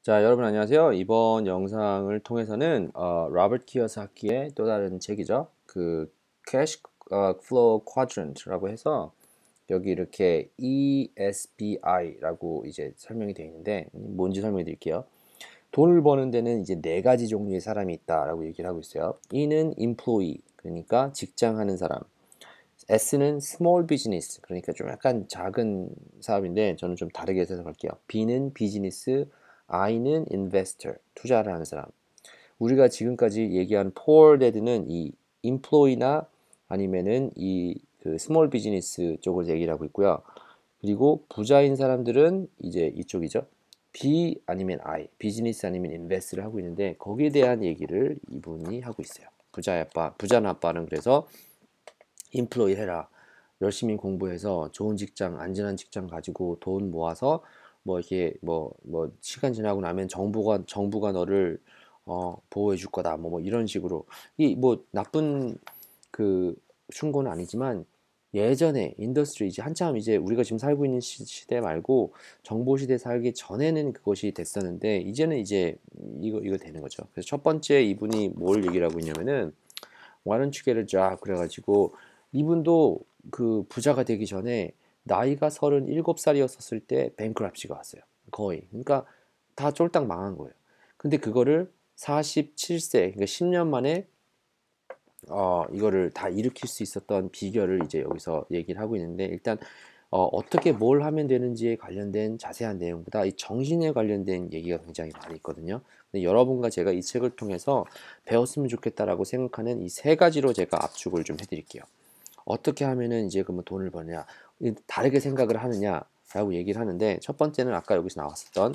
자, 여러분 안녕하세요. 이번 영상을 통해서는 로버트 키요사키의 또 다른 책이죠. 그 Cash Flow Quadrant라고 해서 여기 이렇게 ESBI라고 이제 설명이 되어 있는데 뭔지 설명해 드릴게요. 돈을 버는 데는 이제 네 가지 종류의 사람이 있다라고 얘기를 하고 있어요. E는 employee, 그러니까 직장하는 사람. S는 small business, 그러니까 좀 약간 작은 사업인데 저는 좀 다르게 해석할게요. B는 business, I는 investor, 투자를 하는 사람. 우리가 지금까지 얘기한 poor dad는 이 employee나 아니면은 그 small business 쪽을 얘기를 하고 있고요. 그리고 부자인 사람들은 이제 이쪽이죠. B 아니면 I, 비즈니스 아니면 인베스트를 하고 있는데 거기에 대한 얘기를 이분이 하고 있어요. 부자의 아빠, 부자는 아빠는 그래서 인플로이 해라. 열심히 공부해서 좋은 직장, 안전한 직장 가지고 돈 모아서 뭐 이렇게 뭐 시간 지나고 나면 정부가 너를 보호해 줄 거다. 뭐 이런 식으로 이 뭐 나쁜 그 충고는 아니지만 예전에 인더스트리 이제 한참 이제 우리가 지금 살고 있는 시대 말고 정보 시대 살기 전에는 그것이 됐었는데 이제는 이제 이거 되는 거죠. 그래서 첫 번째 이분이 뭘 얘기를 하고 있냐면은 Why don't you get a job? 그래가지고 이분도 그 부자가 되기 전에 나이가 37살이었을 때 뱅크럽시가 왔어요. 거의. 그러니까 다 쫄딱 망한 거예요. 근데 그거를 47세, 그러니까 10년 만에 이거를 다 일으킬 수 있었던 비결을 이제 여기서 얘기를 하고 있는데 일단 어떻게 뭘 하면 되는지에 관련된 자세한 내용보다 이 정신에 관련된 얘기가 굉장히 많이 있거든요. 근데 여러분과 제가 이 책을 통해서 배웠으면 좋겠다라고 생각하는 이 세 가지로 제가 압축을 좀 해드릴게요. 어떻게 하면은 이제 그러면 돈을 버냐, 다르게 생각을 하느냐라고 얘기를 하는데 첫 번째는 아까 여기서 나왔었던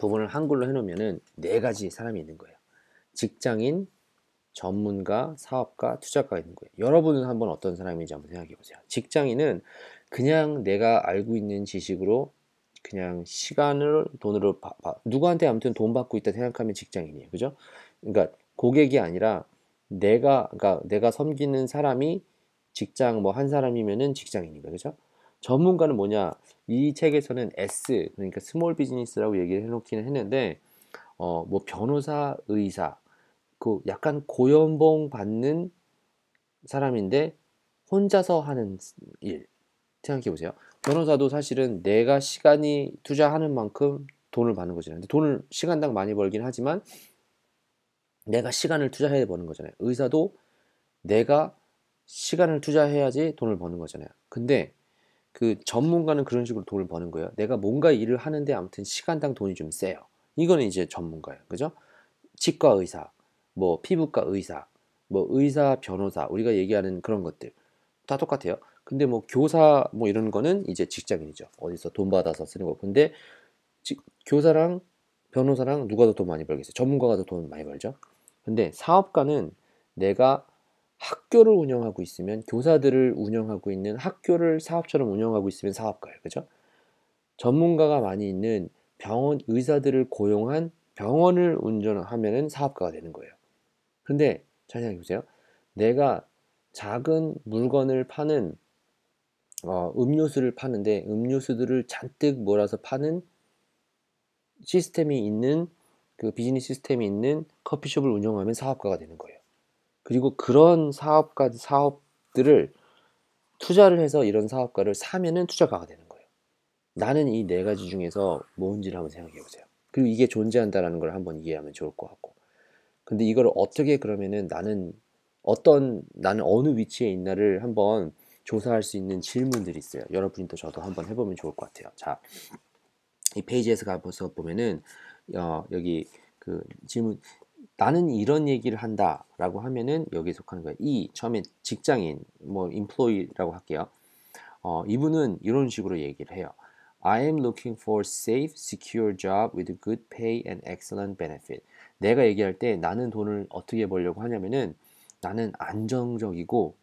부분을 한글로 해놓으면은 네 가지 사람이 있는 거예요. 직장인, 전문가, 사업가, 투자가가 있는 거예요. 여러분은 한번 어떤 사람인지 한번 생각해 보세요. 직장인은 그냥 내가 알고 있는 지식으로 그냥 시간을 돈으로 누구한테 아무튼 돈 받고 있다 생각하면 직장인이에요. 그죠? 그러니까 고객이 아니라 그러니까 내가 섬기는 사람이 직장 뭐 한 사람이면은 직장인인 거예요. 그죠? 전문가는 뭐냐? 이 책에서는 S, 그러니까 스몰 비즈니스라고 얘기를 해놓기는 했는데 뭐 변호사, 의사, 그 약간 고연봉 받는 사람인데 혼자서 하는 일 생각해 보세요. 변호사도 사실은 내가 시간이 투자하는 만큼 돈을 받는 거잖아요. 근데 돈을 시간당 많이 벌긴 하지만 내가 시간을 투자해야 버는 거잖아요. 의사도 내가 시간을 투자해야지 돈을 버는 거잖아요. 근데 그 전문가는 그런 식으로 돈을 버는 거예요. 내가 뭔가 일을 하는데 아무튼 시간당 돈이 좀 세요. 이거는 이제 전문가예요. 그죠? 치과 의사, 뭐 피부과 의사, 뭐 의사, 변호사, 우리가 얘기하는 그런 것들 다 똑같아요. 근데 뭐 교사 뭐 이런 거는 이제 직장인이죠. 어디서 돈 받아서 쓰는 거. 근데 교사랑 변호사랑 누가 더 돈 많이 벌겠어요? 전문가가 더 돈 많이 벌죠. 근데 사업가는 내가 학교를 운영하고 있으면 교사들을 운영하고 있는 학교를 사업처럼 운영하고 있으면 사업가예요. 그죠? 전문가가 많이 있는 병원 의사들을 고용한 병원을 운전하면은 사업가가 되는 거예요. 근데 잘 생각해 보세요. 내가 작은 물건을 파는 음료수를 파는데 음료수들을 잔뜩 몰아서 파는 시스템이 있는 그 비즈니스 시스템이 있는 커피숍을 운영하면 사업가가 되는 거예요. 그리고 그런 사업들을 투자를 해서 이런 사업가를 사면은 투자가가 되는 거예요. 나는 이 네 가지 중에서 뭔지를 한번 생각해 보세요. 그리고 이게 존재한다라는 걸 한번 이해하면 좋을 것 같고. 근데 이걸 어떻게 그러면은 나는 어느 위치에 있나를 한번 조사할 수 있는 질문들이 있어요. 여러분이 또 저도 한번 해보면 좋을 것 같아요. 자, 이 페이지에서 가서 보면은 여기 그 질문 나는 이런 얘기를 한다라고 하면은 여기에 속하는 거예요. 처음에 직장인 뭐 employee라고 할게요. 이분은 이런 식으로 얘기를 해요. I am looking for safe, secure job with good pay and excellent benefit. 내가 얘기할 때 나는 돈을 어떻게 벌려고 하냐면은 나는 안정적이고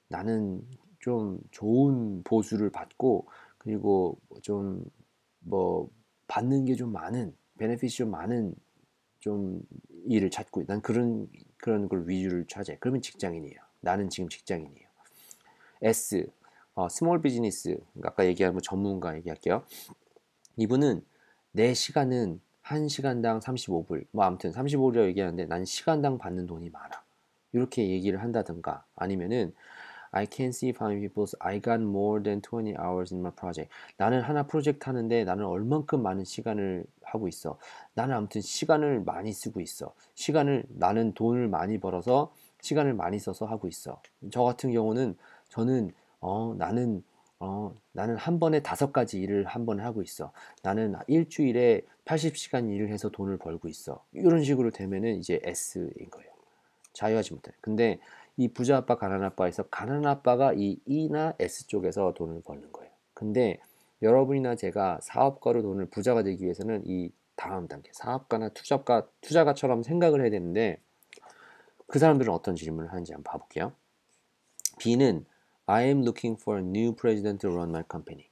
나는 좀 좋은 보수를 받고 그리고 좀 뭐 받는 게 좀 많은 베네핏이 좀 많은 좀 일을 찾고 난 그런 걸 위주를 차지해. 그러면 직장인이에요. 나는 지금 직장인이에요. S 스몰 비즈니스 아까 얘기한 뭐 전문가 얘기할게요. 이분은 내 시간은 1시간당 35불, 뭐 아무튼 35불이라고 얘기하는데 난 시간당 받는 돈이 많아. 이렇게 얘기를 한다든가, 아니면은 I can see fine people's I got more than 20 hours in my project. 나는 하나 프로젝트 하는데 나는 얼만큼 많은 시간을 하고 있어. 나는 아무튼 시간을 많이 쓰고 있어. 나는 돈을 많이 벌어서 시간을 많이 써서 하고 있어. 저 같은 경우는 저는 나는 한 번에 5가지 일을 한 번에 하고 있어. 나는 일주일에 80시간 일을 해서 돈을 벌고 있어. 이런 식으로 되면은 이제 S인 거예요. 자유하지 못해. 근데 이 부자 아빠, 가난 아빠에서 가난 아빠가 이 E나 S 쪽에서 돈을 버는 거예요. 근데 여러분이나 제가 사업가로 돈을 부자가 되기 위해서는 이 다음 단계, 사업가나 투자가처럼 생각을 해야 되는데, 그 사람들은 어떤 질문을 하는지 한번 봐볼게요. B는 I am looking for a new president to run my company.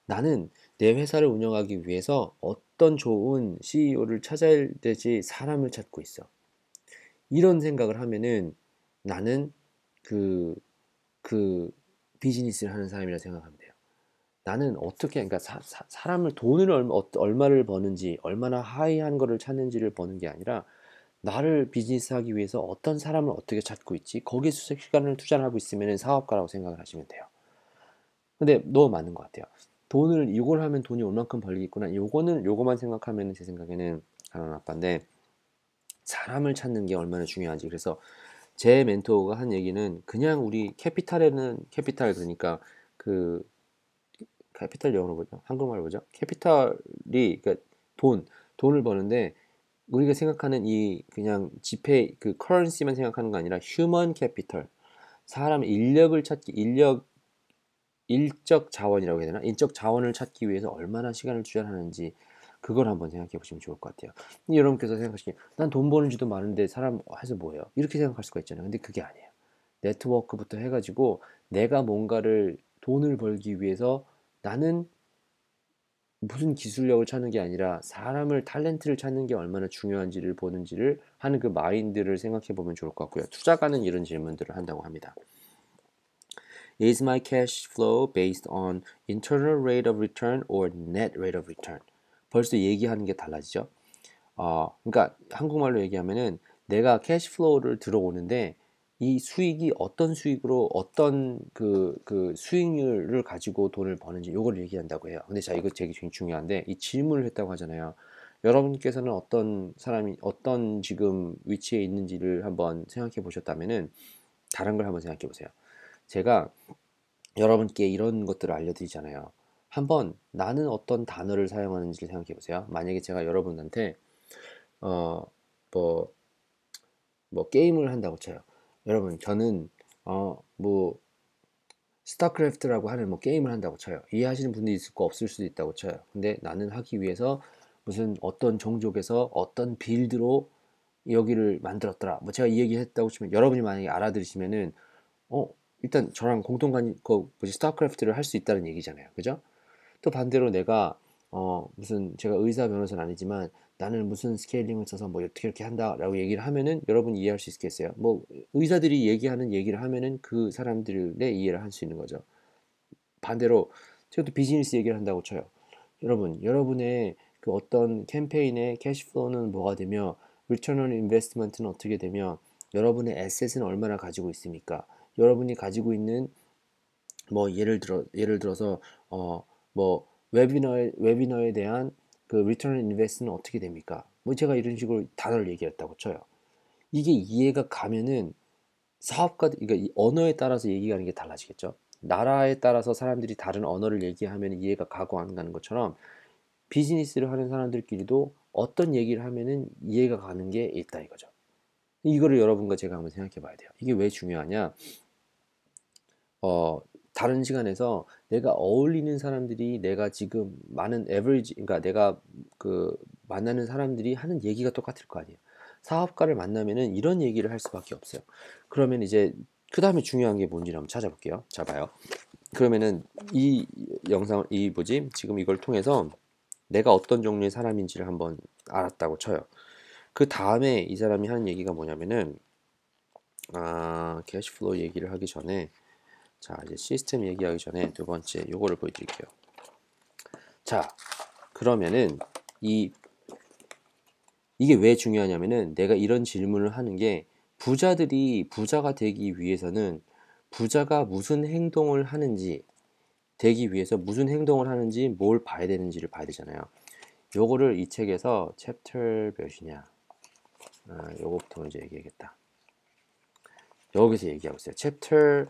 나는 내 회사를 운영하기 위해서 어떤 좋은 CEO를 찾아야 되지 사람을 찾고 있어. 이런 생각을 하면은 나는 그, 비즈니스를 하는 사람이라 생각하면 돼요. 나는 어떻게, 그러니까 사람을 돈을 얼마를 버는지, 얼마나 하이한 거를 찾는지를 버는 게 아니라 나를 비즈니스 하기 위해서 어떤 사람을 어떻게 찾고 있지? 거기에 시간을 투자를 하고 있으면 사업가라고 생각을 하시면 돼요. 근데 너무 맞는 것 같아요. 이걸 하면 돈이 얼만큼 벌리겠구나. 요거만 생각하면 제 생각에는 가난 아빠인데, 사람을 찾는 게 얼마나 중요한지. 그래서 제 멘토가 한 얘기는, 그냥 우리 캐피탈, 그러니까 그 캐피탈 영어로 뭐죠? 한국말로 뭐죠? 캐피탈이, 그러니까 돈을 버는데, 우리가 생각하는 이 그냥 지폐 그 커런시만 생각하는 거 아니라 휴먼 캐피털, 사람 일적 자원이라고 해야 되나? 인적 자원을 찾기 위해서 얼마나 시간을 투자하는지, 그걸 한번 생각해 보시면 좋을 것 같아요. 여러분께서 생각하시기에 난 돈 버는 지도 많은데 사람 해서 뭐예요? 이렇게 생각할 수가 있잖아요. 근데 그게 아니에요. 네트워크부터 해가지고 내가 뭔가를 돈을 벌기 위해서 나는 무슨 기술력을 찾는 게 아니라 사람을 탤런트를 찾는 게 얼마나 중요한지를 보는지를 하는 그 마인드를 생각해 보면 좋을 것 같고요. 투자가는 이런 질문들을 한다고 합니다. Is my cash flow based on internal rate of return or net rate of return? 벌써 얘기하는 게 달라지죠. 그러니까 한국말로 얘기하면은 내가 캐시플로우를 들어오는데 이 수익이 어떤 수익으로 어떤 그 수익률을 가지고 돈을 버는지 요걸 얘기한다고 해요. 근데 자, 이거 되게 중요한데, 이 질문을 했다고 하잖아요. 여러분께서는 어떤 사람이 어떤 지금 위치에 있는지를 한번 생각해 보셨다면은 다른 걸 한번 생각해 보세요. 제가 여러분께 이런 것들을 알려드리잖아요. 한번 나는 어떤 단어를 사용하는지를 생각해 보세요. 만약에 제가 여러분한테 어, 뭐, 게임을 한다고 쳐요. 여러분, 저는 뭐 스타크래프트라고 하는 뭐 게임을 한다고 쳐요. 이해하시는 분이 있을 거 없을 수도 있다고 쳐요. 근데 나는 하기 위해서 무슨 어떤 종족에서 어떤 빌드로 여기를 만들었더라. 뭐 제가 이 얘기 했다고 치면, 여러분이 만약에 알아들으시면은 어 일단 저랑 공통관 스타크래프트를 할 수 있다는 얘기잖아요. 그죠? 또 반대로 내가 무슨, 제가 의사 변호사는 아니지만 나는 무슨 스케일링을 써서 뭐 어떻게 이렇게 한다라고 얘기를 하면은 여러분이 이해할 수 있겠어요. 뭐 의사들이 얘기하는 얘기를 하면은 그 사람들의 이해를 할 수 있는 거죠. 반대로 제가 또 비즈니스 얘기를 한다고 쳐요. 여러분의 그 어떤 캠페인의 캐시플로우는 뭐가 되며, 리턴 온 인베스트먼트는 어떻게 되며, 여러분의 에셋은 얼마나 가지고 있습니까? 여러분이 가지고 있는 뭐 예를 들어서 뭐 웨비너에 대한 그 리턴 인베스트는 어떻게 됩니까? 뭐 제가 이런 식으로 단어를 얘기했다고 쳐요. 이게 이해가 가면은 그러니까 이 언어에 따라서 얘기하는 게 달라지겠죠. 나라에 따라서 사람들이 다른 언어를 얘기하면 이해가 가고 안 가는 것처럼, 비즈니스를 하는 사람들끼리도 어떤 얘기를 하면은 이해가 가는 게 있다 이거죠. 이거를 여러분과 제가 한번 생각해 봐야 돼요. 이게 왜 중요하냐? 어, 다른 시간에서 내가 어울리는 사람들이, 내가 지금 많은 에버리지, 그러니까 내가 그 만나는 사람들이 하는 얘기가 똑같을 거 아니에요. 사업가를 만나면은 이런 얘기를 할 수밖에 없어요. 그러면 이제 그 다음에 중요한 게 뭔지 한번 찾아볼게요. 자, 봐요. 그러면은 이 영상을, 지금 이걸 통해서 내가 어떤 종류의 사람인지를 한번 알았다고 쳐요. 그 다음에 이 사람이 하는 얘기가 뭐냐면은, 캐시플로우 얘기를 하기 전에, 자, 이제 시스템 얘기하기 전에 두 번째 요거를 보여드릴게요. 자, 그러면은 이 이게 왜 중요하냐면은 내가 이런 질문을 하는 게 부자들이 부자가 되기 위해서는 부자가 무슨 행동을 하는지 되기 위해서 무슨 행동을 하는지 뭘 봐야 되는지를 봐야 되잖아요. 요거를 이 책에서 챕터 몇이냐? 요거부터 먼저 얘기하겠다. 여기서 얘기하고 있어요. 챕터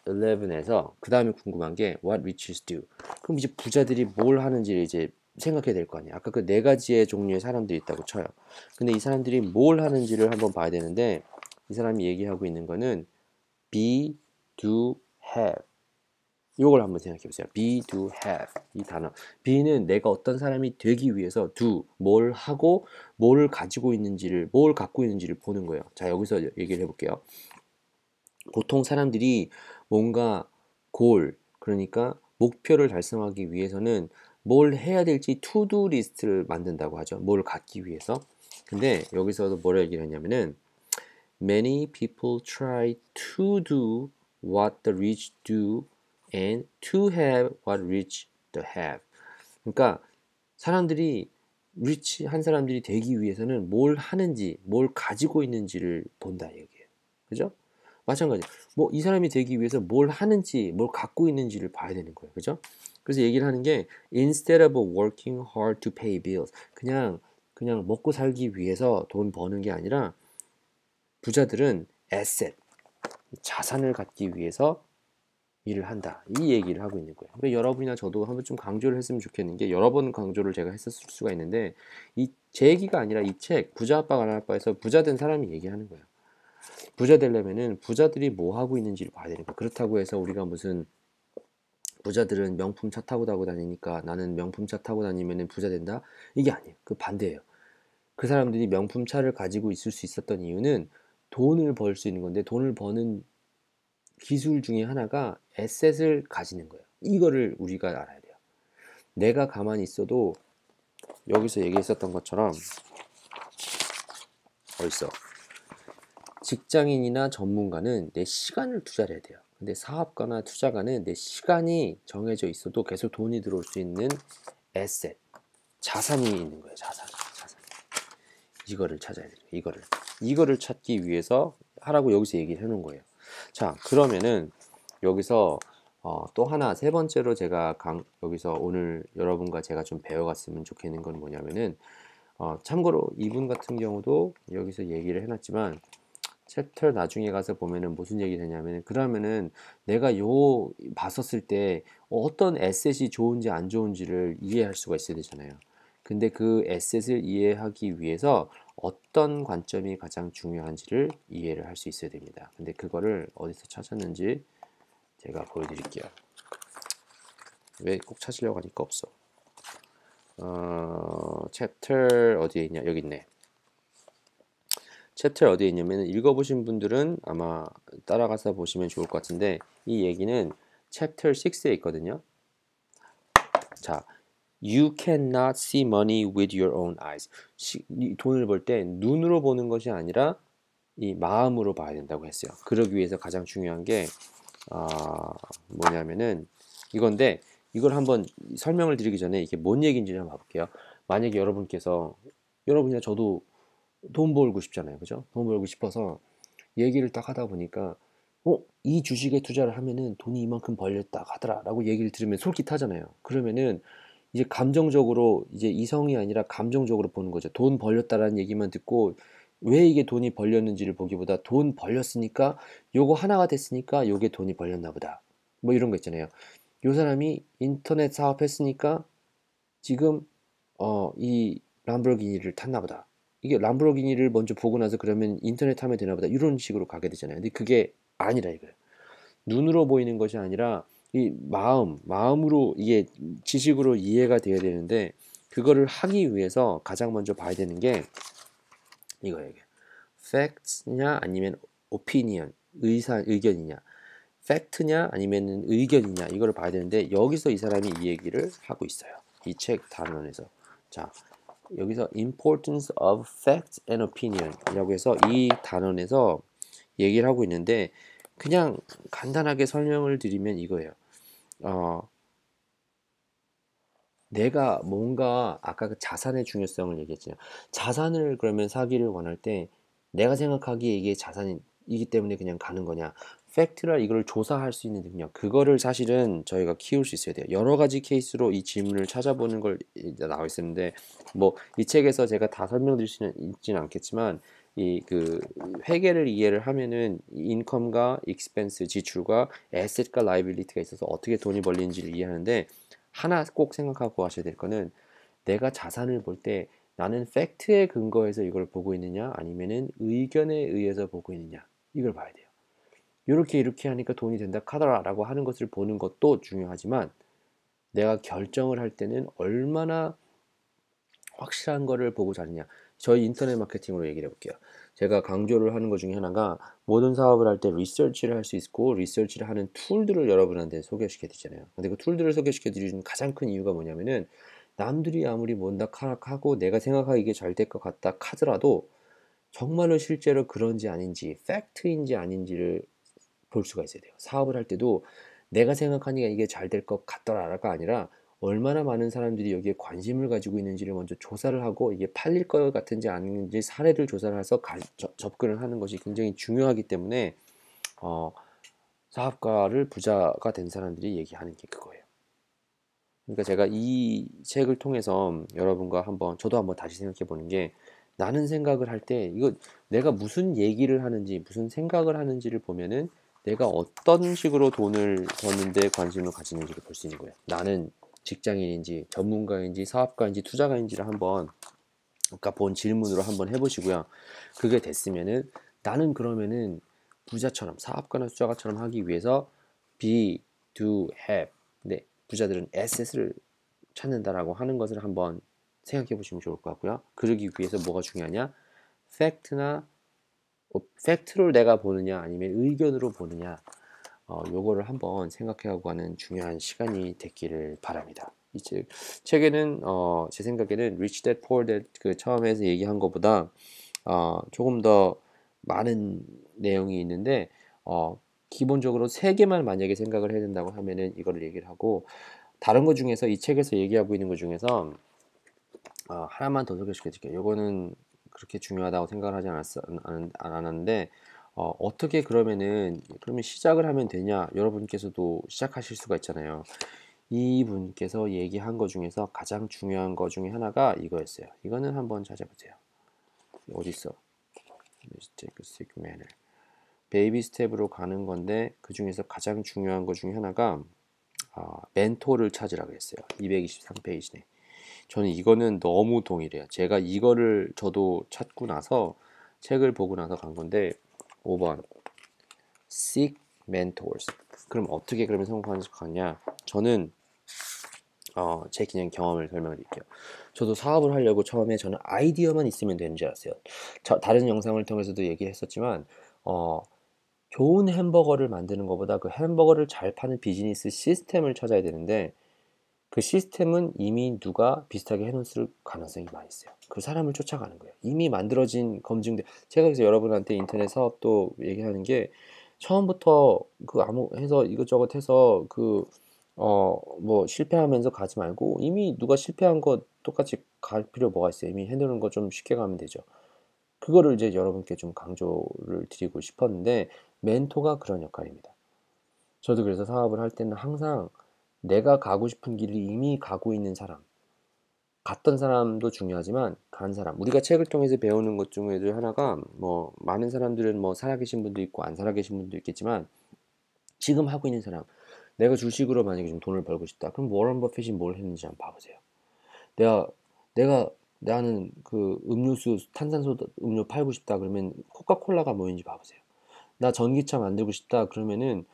11에서 그 다음에 궁금한 게 What riches do? 그럼 이제 부자들이 뭘 하는지를 이제 생각해야 될 거 아니야. 아까 그 네 가지의 종류의 사람들이 있다고 쳐요. 근데 이 사람들이 뭘 하는지를 한번 봐야 되는데 이 사람이 얘기하고 있는 거는 be, do, have. 이걸 한번 생각해 보세요. be, do, have 이 단어. be는 내가 어떤 사람이 되기 위해서 do 뭘 하고 뭘 가지고 있는지를 뭘 갖고 있는지를 보는 거예요. 자 여기서 얘기를 해볼게요. 보통 사람들이 뭔가 그러니까 목표를 달성하기 위해서는 뭘 해야 될지 투두 리스트를 만든다고 하죠. 뭘 갖기 위해서. 근데 여기서도 뭐라 얘기를 했냐면은 Many people try to do what the rich do and to have what rich the have. 그러니까 사람들이 리치한 사람들이 되기 위해서는 뭘 하는지, 뭘 가지고 있는지를 본다 얘기예요. 그죠? 마찬가지. 뭐 이 사람이 되기 위해서 뭘 하는지, 뭘 갖고 있는지를 봐야 되는 거예요. 그죠? 그래서 얘기를 하는 게 instead of working hard to pay bills. 그냥 먹고 살기 위해서 돈 버는 게 아니라 부자들은 asset, 자산을 갖기 위해서 일을 한다. 이 얘기를 하고 있는 거예요. 그러니까 여러분이나 저도 한번 좀 강조를 했으면 좋겠는 게 여러 번 강조를 제가 했었을 수가 있는데 제 얘기가 아니라 이 책 부자 아빠 가난 아빠에서 부자 된 사람이 얘기하는 거예요. 부자 되려면은 부자들이 뭐 하고 있는지를 봐야 되는 거예요. 그렇다고 해서 우리가 무슨 부자들은 명품 차 타고 다니니까 나는 명품 차 타고 다니면은 부자 된다? 이게 아니에요. 그 반대예요. 그 사람들이 명품 차를 가지고 있을 수 있었던 이유는 돈을 벌 수 있는 건데 돈을 버는 기술 중에 하나가 에셋을 가지는 거예요. 이거를 우리가 알아야 돼요. 내가 가만히 있어도 여기서 얘기했었던 것처럼 어딨어? 직장인이나 전문가는 내 시간을 투자를 해야 돼요. 근데 사업가나 투자가는 내 시간이 정해져 있어도 계속 돈이 들어올 수 있는 에셋, 자산이 있는 거예요. 자산. 이거를 찾아야 돼요. 이거를 찾기 위해서 하라고 여기서 얘기를 해놓은 거예요. 자, 그러면은 여기서 또 하나 세 번째로 제가 여기서 오늘 여러분과 제가 좀 배워갔으면 좋겠는 건 뭐냐면은 참고로 이분 같은 경우도 여기서 얘기를 해놨지만 챕터 나중에 가서 보면은 무슨 얘기를 했냐면은 그러면은 내가 요 봤었을 때 어떤 에셋이 좋은지 안 좋은지를 이해할 수가 있어야 되잖아요. 근데 그 에셋을 이해하기 위해서 어떤 관점이 가장 중요한지를 이해를 할 수 있어야 됩니다. 근데 그거를 어디서 찾았는지 제가 보여드릴게요. 왜 꼭 찾으려고 하니까 없어. 챕터 어디에 있냐? 여기 있네. 챕터 어디에 있냐면 읽어보신 분들은 아마 따라가서 보시면 좋을 것 같은데 이 얘기는 챕터 6에 있거든요. 자, You cannot see money with your own eyes. 돈을 벌 때 눈으로 보는 것이 아니라 이 마음으로 봐야 된다고 했어요. 그러기 위해서 가장 중요한 게 뭐냐면은 이건데 이걸 한번 설명을 드리기 전에 이게 뭔 얘기인지 한번 봐볼게요. 만약에 여러분이나 저도 돈 벌고 싶잖아요. 그죠? 돈 벌고 싶어서 얘기를 딱 하다 보니까 이 주식에 투자를 하면은 돈이 이만큼 벌렸다 하더라 라고 얘기를 들으면 솔깃하잖아요. 그러면은 이제 감정적으로 이제 이성이 아니라 감정적으로 보는 거죠. 돈 벌렸다라는 얘기만 듣고 왜 이게 돈이 벌렸는지를 보기보다 돈 벌렸으니까 요거 하나가 됐으니까 요게 돈이 벌렸나 보다. 뭐 이런 거 있잖아요. 요 사람이 인터넷 사업했으니까 지금 이 람보르기니를 탔나 보다. 이게 람보르기니를 먼저 보고 나서 그러면 인터넷 타면 되나 보다. 이런 식으로 가게 되잖아요. 근데 그게 아니라 이거예요. 눈으로 보이는 것이 아니라 이 마음으로 이게 지식으로 이해가 돼야 되는데 그거를 하기 위해서 가장 먼저 봐야 되는 게 이거예요. facts냐 아니면 opinion, 의견이냐. 팩트냐 아니면 의견이냐 이거를 봐야 되는데 여기서 이 사람이 이 얘기를 하고 있어요. 이 책 단원에서. 자, 여기서 importance of facts and opinion 이라고 해서 이 단원에서 얘기를 하고 있는데 그냥 간단하게 설명을 드리면 이거예요. 내가 뭔가 아까 그 자산의 중요성을 얘기했잖아요. 자산을 그러면 사기를 원할 때 내가 생각하기에 이게 자산이기 때문에 그냥 가는 거냐? 팩트라 이걸 조사할 수 있는 능력. 그거를 사실은 저희가 키울 수 있어야 돼요. 여러 가지 케이스로 이 질문을 찾아보는 걸 이제 나와 있었는데 뭐 이 책에서 제가 다 설명드릴 수는 있지는 않겠지만 이 그 회계를 이해를 하면은 인컴과 익스펜스 지출과 에셋과 라이빌리티가 있어서 어떻게 돈이 벌리는지를 이해하는데 하나 꼭 생각하고 하셔야 될 거는 내가 자산을 볼 때 나는 팩트에 근거해서 이걸 보고 있느냐 아니면은 의견에 의해서 보고 있느냐 이걸 봐야 돼요. 이렇게 하니까 돈이 된다 카더라라고 하는 것을 보는 것도 중요하지만 내가 결정을 할 때는 얼마나 확실한 거를 보고 자느냐. 저희 인터넷 마케팅으로 얘기를 해볼게요. 제가 강조를 하는 것 중에 하나가 모든 사업을 할 때 리서치를 할 수 있고 리서치를 하는 툴들을 여러분한테 소개시켜 드리잖아요. 근데 그 툴들을 소개시켜 드리는 가장 큰 이유가 뭐냐면은 남들이 아무리 뭔다 하고 내가 생각하기에 이게 잘 될 것 같다 하더라도 정말로 실제로 그런지 아닌지 팩트인지 아닌지를 볼 수가 있어야 돼요. 사업을 할 때도 내가 생각하니까 이게 잘 될 것 같더라가 아니라 얼마나 많은 사람들이 여기에 관심을 가지고 있는지를 먼저 조사를 하고 이게 팔릴 것 같은지 아닌지 사례를 조사를 해서 접근을 하는 것이 굉장히 중요하기 때문에 어, 사업가를 부자가 된 사람들이 얘기하는 게 그거예요. 그러니까 제가 이 책을 통해서 여러분과 저도 한번 다시 생각해 보는 게 나는 생각을 할 때 이거 내가 무슨 얘기를 하는지 무슨 생각을 하는지를 보면은 내가 어떤 식으로 돈을 버는데 관심을 가지는지를 볼 수 있는 거예요. 나는 직장인인지 전문가인지 사업가인지 투자가인지를 한번 아까 본 질문으로 한번 해보시고요. 그게 됐으면은 나는 그러면은 부자처럼 사업가나 투자가처럼 하기 위해서 be, do, have. 네, 부자들은 asset을 찾는다라고 하는 것을 한번 생각해 보시면 좋을 것 같고요. 그러기 위해서 뭐가 중요하냐? 팩트나 팩트를 내가 보느냐 아니면 의견으로 보느냐 요거를 한번 생각해보고 하는 중요한 시간이 됐기를 바랍니다. 이 책에는 제 생각에는 Rich Dad Poor Dad 그 처음에서 얘기한 것보다 조금 더 많은 내용이 있는데 기본적으로 세 개만 만약에 생각을 해야 된다고 하면은 이거를 얘기를 하고 다른 것 중에서 이 책에서 얘기하고 있는 것 중에서 하나만 더 소개시켜 드릴게요. 요거는 그렇게 중요하다고 생각을 하지 않았는데 어떻게 그러면 시작을 하면 되냐? 여러분께서도 시작하실 수가 있잖아요. 이분께서 얘기한 것 중에서 가장 중요한 것 중에 하나가 이거였어요. 이거는 한번 찾아보세요. 어디 있어? 베이비 스텝으로 가는 건데 그 중에서 가장 중요한 것 중에 하나가 멘토를 찾으라고 했어요. 223페이지네. 저는 이거는 너무 동일해요. 제가 이거를 저도 찾고 나서 책을 보고 나서 간 건데 5번 Seek Mentors. 그럼 어떻게 그러면 성공하냐? 저는 제 그냥 경험을 설명을 드릴게요. 저도 사업을 하려고 처음에 저는 아이디어만 있으면 되는 줄 알았어요. 다른 영상을 통해서도 얘기했었지만 좋은 햄버거를 만드는 것보다 그 햄버거를 잘 파는 비즈니스 시스템을 찾아야 되는데 그 시스템은 이미 누가 비슷하게 해놓을 가능성이 많이 있어요. 그 사람을 쫓아가는 거예요. 이미 만들어진 검증된 제가 그래서 여러분한테 인터넷 사업도 얘기하는 게 처음부터 그 아무 해서 이것저것 해서 뭐 실패하면서 가지 말고 이미 누가 실패한 거 똑같이 갈 필요 뭐가 있어요. 이미 해놓은 거 좀 쉽게 가면 되죠. 그거를 이제 여러분께 좀 강조를 드리고 싶었는데 멘토가 그런 역할입니다. 저도 그래서 사업을 할 때는 항상 내가 가고 싶은 길을 이미 가고 있는 사람, 갔던 사람도 중요하지만 간 사람. 우리가 책을 통해서 배우는 것 중에도 하나가 뭐 많은 사람들은 뭐 살아계신 분도 있고 안 살아계신 분도 있겠지만 지금 하고 있는 사람. 내가 주식으로 만약에 좀 돈을 벌고 싶다. 그럼 워런 버핏이 뭘 했는지 한번 봐보세요. 내가 내가 나는 그 음료수 탄산소 음료 팔고 싶다 그러면 코카콜라가 뭐인지 봐보세요. 나 전기차 만들고 싶다 그러면은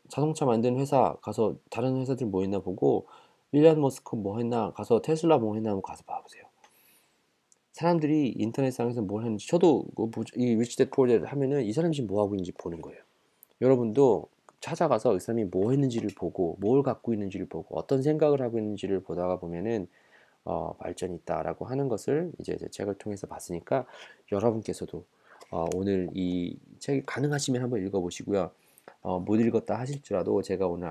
자동차 만드는 회사 가서 다른 회사들 뭐 있나 보고 일리안 머스크 뭐 했나 가서 테슬라 뭐 했나 한번 가서 봐보세요. 사람들이 인터넷상에서 뭘 했는지 저도 이 리치 데드 포어 데드 하면은 이 사람이 지금 뭐 하고 있는지 보는 거예요. 여러분도 찾아가서 이 사람이 뭐 했는지를 보고 뭘 갖고 있는지를 보고 어떤 생각을 하고 있는지를 보다가 보면은 발전이 있다라고 하는 것을 이제 제 책을 통해서 봤으니까 여러분께서도 오늘 이 책이 가능하시면 한번 읽어보시고요. 못 읽었다 하실지라도 제가 오늘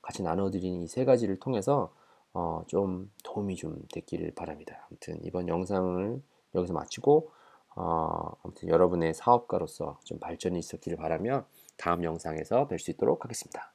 같이 나눠드린 이 세 가지를 통해서 좀 도움이 좀 됐기를 바랍니다. 아무튼 이번 영상을 여기서 마치고 아무튼 여러분의 사업가로서 좀 발전이 있었기를 바라며 다음 영상에서 뵐 수 있도록 하겠습니다.